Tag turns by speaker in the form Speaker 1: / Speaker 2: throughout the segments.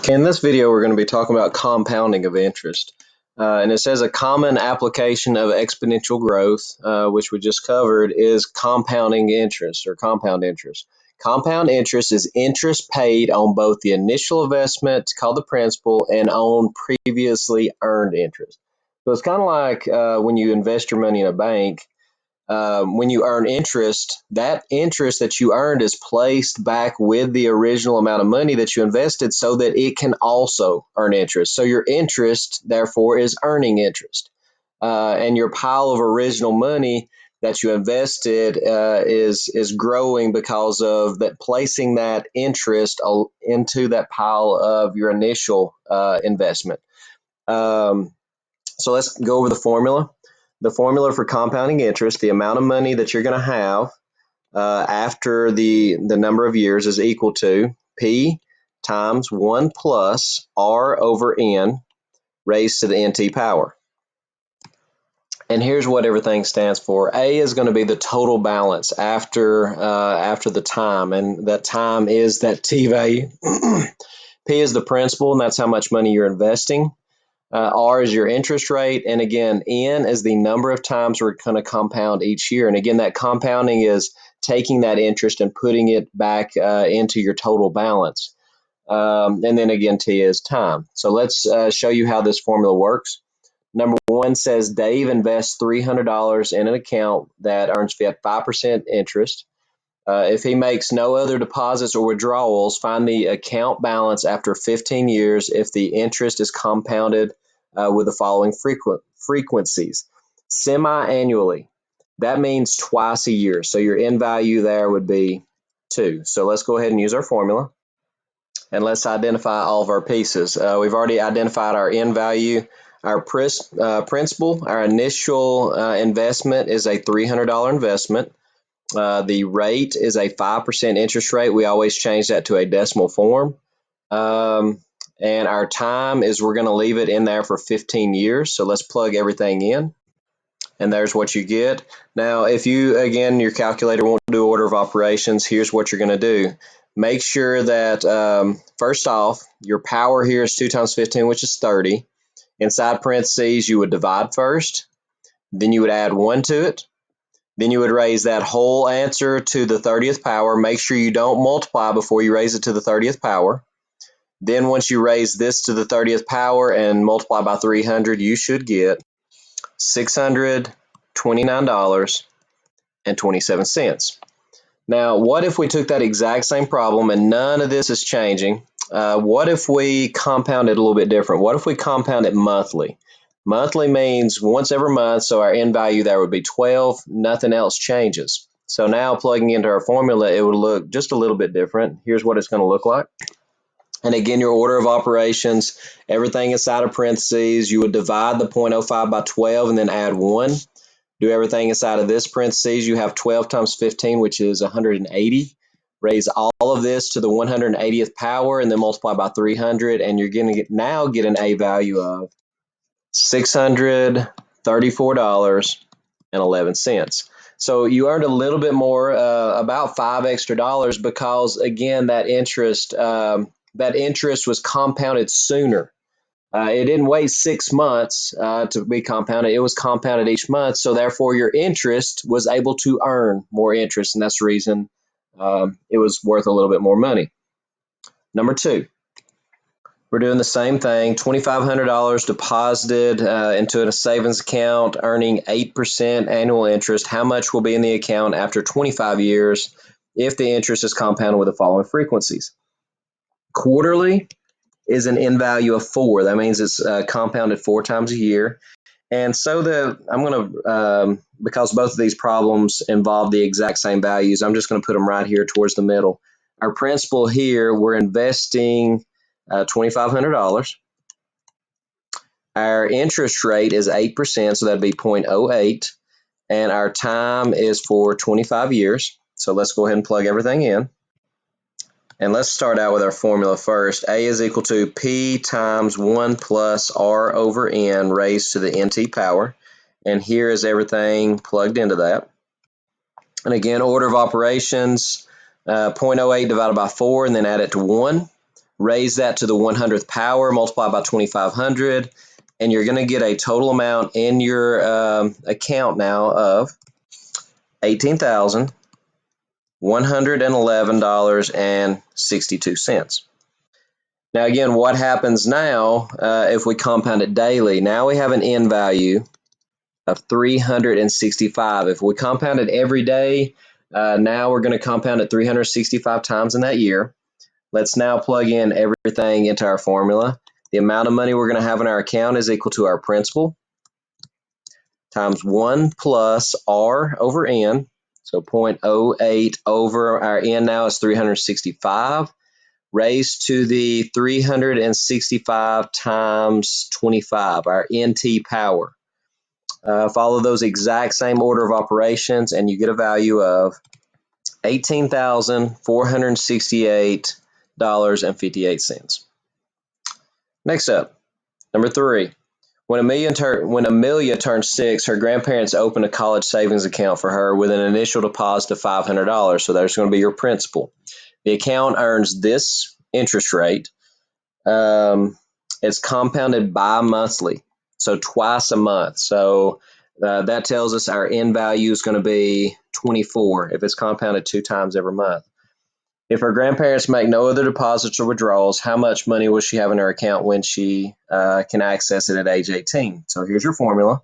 Speaker 1: In this video, we're going to be talking about compounding of interest. And it says a common application of exponential growth, which we just covered, is compounding interest or compound interest. Compound interest is interest paid on both the initial investment, called the principal, and on previously earned interest. So it's kind of like when you invest your money in a bank. When you earn interest, that interest that you earned is placed back with the original amount of money that you invested so that it can also earn interest. So your interest, therefore, is earning interest. And your pile of original money that you invested is growing because of that placing that interest into that pile of your initial investment. So let's go over the formula. The formula for compounding interest, the amount of money that you're going to have after the number of years is equal to P times 1 plus R over N raised to the NT power. And here's what everything stands for. A is going to be the total balance after the time, and that time is that T value. P is the principal, and that's how much money you're investing. R is your interest rate, and again, N is the number of times we're going to compound each year. And again, that compounding is taking that interest and putting it back into your total balance. And then again, T is time. So let's show you how this formula works. Number one says Dave invests $300 in an account that earns 5% interest. If he makes no other deposits or withdrawals, find the account balance after 15 years if the interest is compounded with the following frequencies. Semi-annually, that means twice a year. So your end value there would be 2. So let's go ahead and use our formula. And let's identify all of our pieces. We've already identified our end value. Our principal, our initial investment is a $300 investment. The rate is a 5% interest rate. We always change that to a decimal form. And our time is we're going to leave it in there for 15 years. So let's plug everything in. And there's what you get. Now, if you, again, your calculator won't do order of operations, here's what you're going to do. Make sure that, first off, your power here is 2 times 15, which is 30. Inside parentheses, you would divide first. Then you would add 1 to it. Then you would raise that whole answer to the 30th power. Make sure you don't multiply before you raise it to the 30th power. Then once you raise this to the 30th power and multiply by 300, you should get $629.27. Now, what if we took that exact same problem and none of this is changing? What if we compound it a little bit different? What if we compound it monthly? Monthly means once every month, so our end value there would be 12. Nothing else changes. So now plugging into our formula, it would look just a little bit different. Here's what it's going to look like. And again, your order of operations, everything inside of parentheses, you would divide the 0.05 by 12 and then add 1. Do everything inside of this parentheses. You have 12 times 15, which is 180. Raise all of this to the 180th power and then multiply by 300, and you're going to now get an A value of $634.11. So you earned a little bit more, about $5 extra because, again, that interest was compounded sooner. It didn't wait 6 months to be compounded. It was compounded each month. So therefore, your interest was able to earn more interest. And that's the reason it was worth a little bit more money. Number 2, we're doing the same thing. $2,500 deposited into a savings account, earning 8% annual interest. How much will be in the account after 25 years if the interest is compounded with the following frequencies? Quarterly is an end value of 4. That means it's compounded 4 times a year. And so I'm going to, because both of these problems involve the exact same values, I'm just going to put them right here towards the middle. Our principal here, we're investing $2,500. Our interest rate is 8%, so that'd be 0.08. And our time is for 25 years. So let's go ahead and plug everything in. And let's start out with our formula first. A is equal to P times 1 plus R over N raised to the NT power. And here is everything plugged into that. And again, order of operations, 0.08 divided by 4, and then add it to 1. raise that to the 100th power, multiply by 2,500, and you're going to get a total amount in your account now of $18,111.62. Now again, what happens now if we compound it daily? Now we have an end value of 365. If we compound it every day, now we're going to compound it 365 times in that year. Let's now plug in everything into our formula. The amount of money we're going to have in our account is equal to our principal times 1 plus R over N. So 0.08 over our N now is 365, raised to the 365 times 25, our NT power. Follow those exact same order of operations, and you get a value of $18,468.58. Next up, number 3. When Amelia turned 6, her grandparents opened a college savings account for her with an initial deposit of $500. So there's going to be your principal. The account earns this interest rate. It's compounded bi-monthly, so twice a month. So that tells us our end value is going to be 24 if it's compounded 2 times every month. If her grandparents make no other deposits or withdrawals, how much money will she have in her account when she can access it at age 18? So here's your formula.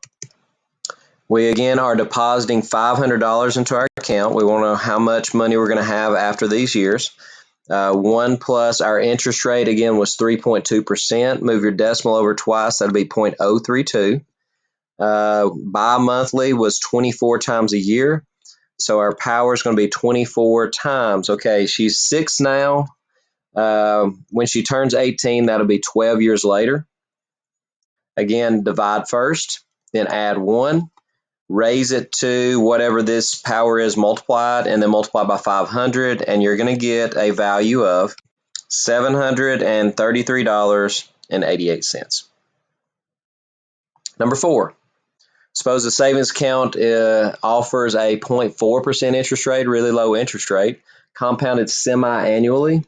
Speaker 1: We again are depositing $500 into our account. We want to know how much money we're going to have after these years. 1 plus our interest rate again was 3.2%. Move your decimal over twice, that'll be 0.032. Bi-monthly was 24 times a year. So our power is going to be 24 times. Okay, she's 6 now. When she turns 18, that'll be 12 years later. Again, divide first, then add 1. Raise it to whatever this power is multiplied, and then multiply by 500, and you're going to get a value of $733.88. Number 4. Suppose the savings account offers a 0.4% interest rate, really low interest rate, compounded semi-annually.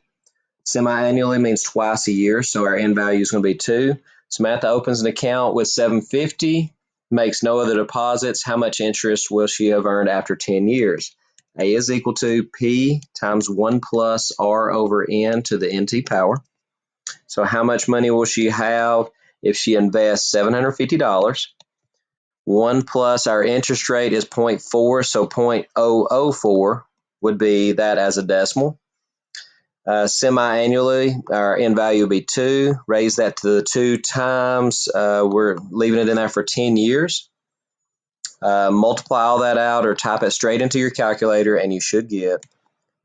Speaker 1: Semi-annually means twice a year, so our end value is going to be 2. Samantha opens an account with $750, makes no other deposits. How much interest will she have earned after 10 years? A is equal to P times 1 plus R over N to the NT power. So how much money will she have if she invests $750? 1 plus our interest rate is 0.4, so 0.004 would be that as a decimal. Semi-annually, our end value would be 2. Raise that to the 2 times. We're leaving it in there for 10 years. Multiply all that out or type it straight into your calculator, and you should get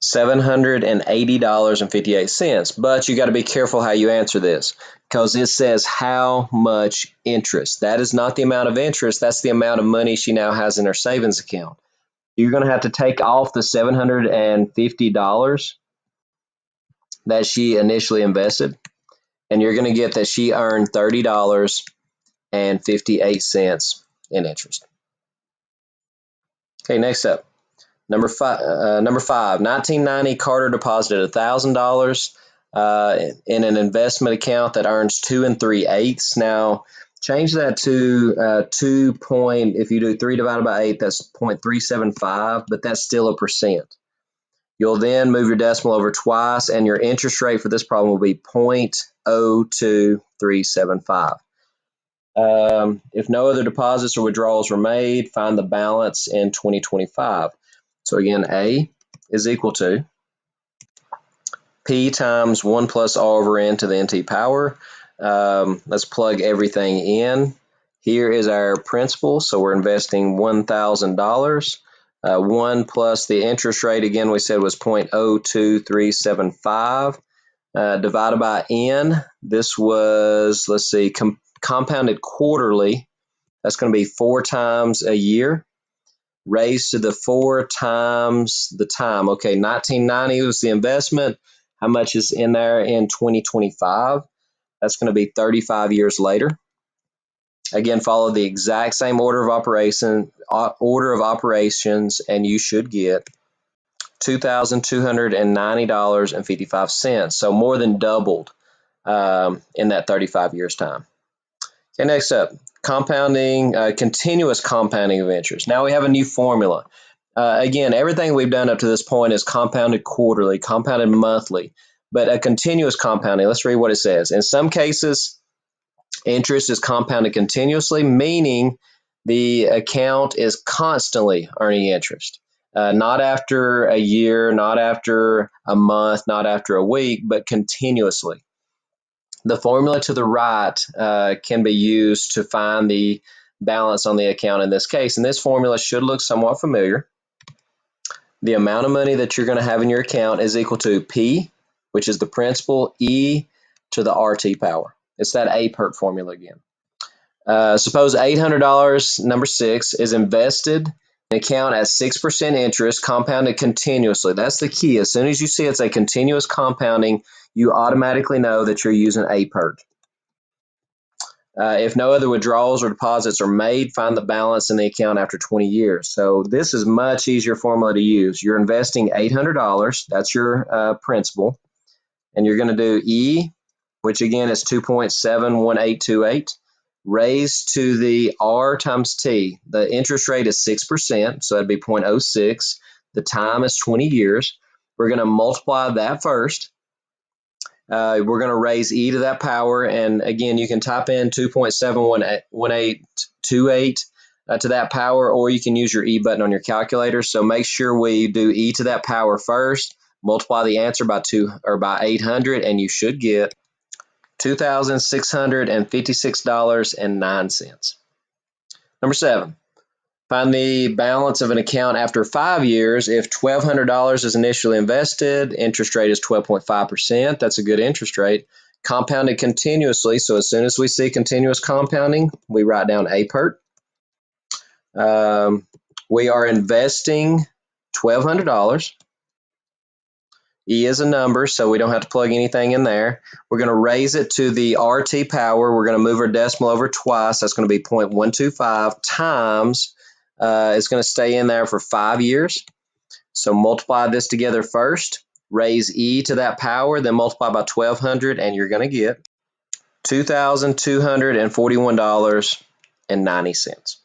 Speaker 1: $780.58. But you got to be careful how you answer this, because it says how much interest. That is not the amount of interest. That's the amount of money she now has in her savings account. You're going to have to take off the $750 that she initially invested, and you're going to get that she earned $30.58 in interest. Okay, next up. Number 5, 1990, Carter deposited $1,000 in an investment account that earns 2 3/8. Now, change that to 2 if you do 3 divided by 8, that's 0.375, but that's still a percent. You'll then move your decimal over twice, and your interest rate for this problem will be 0.02375. If no other deposits or withdrawals were made, find the balance in 2025. So again, A is equal to P times 1 plus R over N to the NT power. Let's plug everything in. Here is our principal, so we're investing $1,000. 1 plus the interest rate, again, we said was 0.02375. Divided by N, this was, let's see, compounded quarterly. That's going to be 4 times a year. Raised to the 4 times the time. Okay, 1990 was the investment. How much is in there in 2025? That's going to be 35 years later. Again, follow the exact same order of operations, and you should get $2,290.55. So more than doubled in that 35 years time. Okay, next up, compounding, continuous compounding of interest. Now we have a new formula. Again, everything we've done up to this point is compounded quarterly, compounded monthly, but a continuous compounding. Let's read what it says. In some cases, interest is compounded continuously, meaning the account is constantly earning interest. Not after a year, not after a month, not after a week, but continuously. The formula to the right can be used to find the balance on the account in this case. And this formula should look somewhat familiar. The amount of money that you're going to have in your account is equal to P, which is the principal, E to the RT power. It's that APERT formula again. Suppose $800, number 6, is invested in an account at 6% interest, compounded continuously. That's the key. As soon as you see it's a continuous compounding, you automatically know that you're using APERT. If no other withdrawals or deposits are made, find the balance in the account after 20 years. So this is much easier formula to use. You're investing $800. That's your principal. And you're going to do E, which again is 2.71828, raised to the R times T. The interest rate is 6%, so that'd be 0.06. The time is 20 years. We're going to multiply that first. We're going to raise E to that power, and again, you can type in 2.71828 to that power, or you can use your E button on your calculator. So make sure we do E to that power first, multiply the answer by 800, and you should get $2,656.09. Number 7. Find the balance of an account after 5 years. If $1,200 is initially invested, interest rate is 12.5%. That's a good interest rate. Compounded continuously, so as soon as we see continuous compounding, we write down APERT. We are investing $1,200. E is a number, so we don't have to plug anything in there. We're going to raise it to the RT power. We're going to move our decimal over twice. That's going to be 0.125 times. It's going to stay in there for 5 years. So multiply this together first. Raise E to that power, then multiply by 1,200, and you're going to get $2,241.90.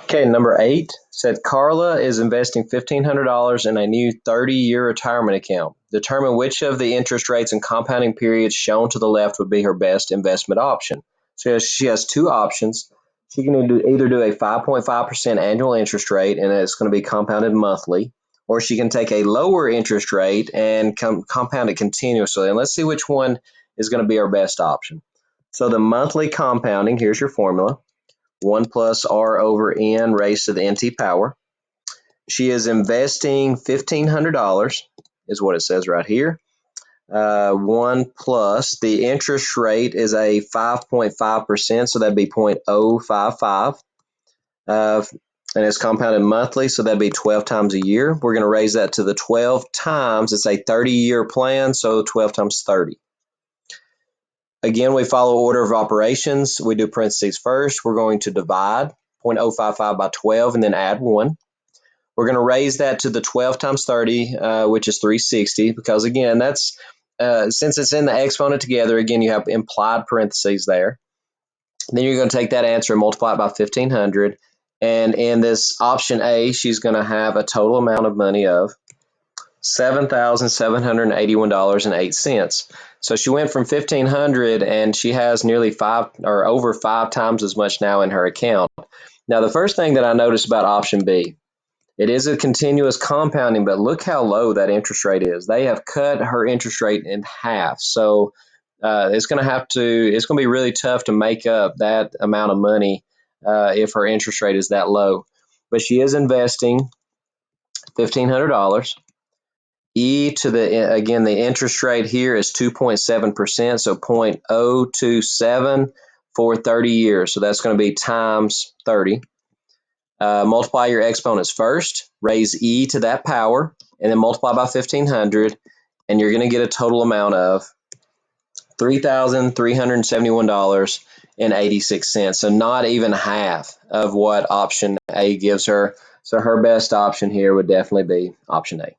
Speaker 1: Okay, number 8 said Carla is investing $1,500 in a new 30-year retirement account. Determine which of the interest rates and compounding periods shown to the left would be her best investment option. So she has 2 options. She can either do a 5.5% annual interest rate, and it's going to be compounded monthly, or she can take a lower interest rate and compound it continuously. And let's see which one is going to be our best option. So the monthly compounding, here's your formula. 1 plus R over N raised to the NT power. She is investing $1,500 is what it says right here. 1 plus, the interest rate is a 5.5%, so that'd be 0.055. And it's compounded monthly, so that'd be 12 times a year. We're going to raise that to the 12 times. It's a 30-year plan, so 12 times 30. Again, we follow order of operations. We do parentheses first. We're going to divide 0.055 by 12 and then add 1. We're going to raise that to the 12 times 30, which is 360, because again, that's since it's in the exponent together, again, you have implied parentheses there. Then you're going to take that answer and multiply it by 1,500. And in this option A, she's going to have a total amount of money of $7,781.08. So she went from $1,500 and she has nearly over 5 times as much now in her account. Now, the first thing that I noticed about option B, it is a continuous compounding, but look how low that interest rate is. They have cut her interest rate in half. So it's going to be really tough to make up that amount of money if her interest rate is that low. But she is investing $1,500. E to the interest rate here is 2.7%, so 0.027 for 30 years. So that's going to be times 30. Multiply your exponents first, raise E to that power, and then multiply by 1,500, and you're going to get a total amount of $3,371.86. So not even half of what option A gives her. So her best option here would definitely be option A.